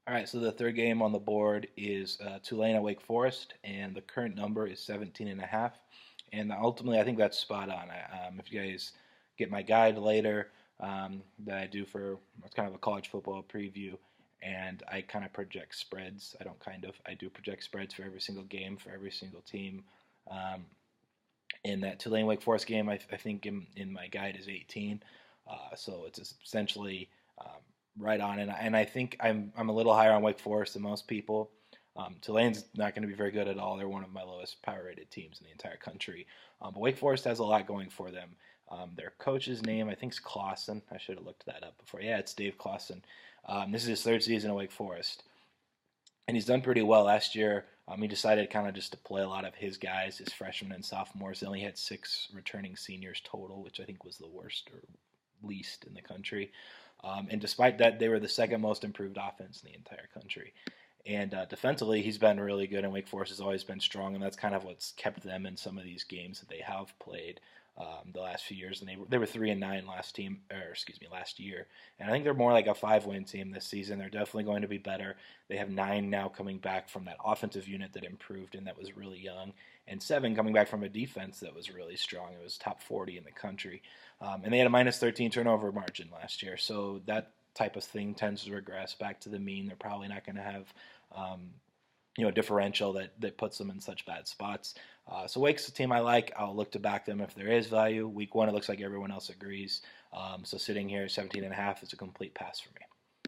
All right, so the third game on the board is Tulane at Wake Forest, and the current number is 17.5. And ultimately, I think that's spot on. If you guys get my guide later that I do for it's kind of a college football preview, and I kind of project spreads. I do project spreads for every single game, for every single team. Um, in that Tulane Wake Forest game, I think in my guide is 18. So it's essentially right on, and I think I'm a little higher on Wake Forest than most people. Tulane's not going to be very good at all. They're one of my lowest power rated teams in the entire country. But Wake Forest has a lot going for them. Their coach's name, I think, is Clausen. I should have looked that up before. Yeah, it's Dave Clausen. This is his third season at Wake Forest, and he's done pretty well. Last year, he decided kind of just to play a lot of his guys, his freshmen and sophomores. He only had 6 returning seniors total, which I think was the worst or least in the country. And despite that, they were the second most improved offense in the entire country. And defensively, he's been really good, and Wake Forest has always been strong, and that's kind of what's kept them in some of these games that they have played the last few years. And they were 3-9 last year, and I think they're more like a 5-win team this season. They're definitely going to be better. They have 9 now coming back from that offensive unit that improved and that was really young, and 7 coming back from a defense that was really strong. It was top 40 in the country, and they had a minus 13 turnover margin last year. So that type of thing tends to regress back to the mean. They're probably not going to have differential that puts them in such bad spots. So Wake's a team I like. I'll look to back them if there is value. Week 1, it looks like everyone else agrees. So sitting here 17.5 is a complete pass for me.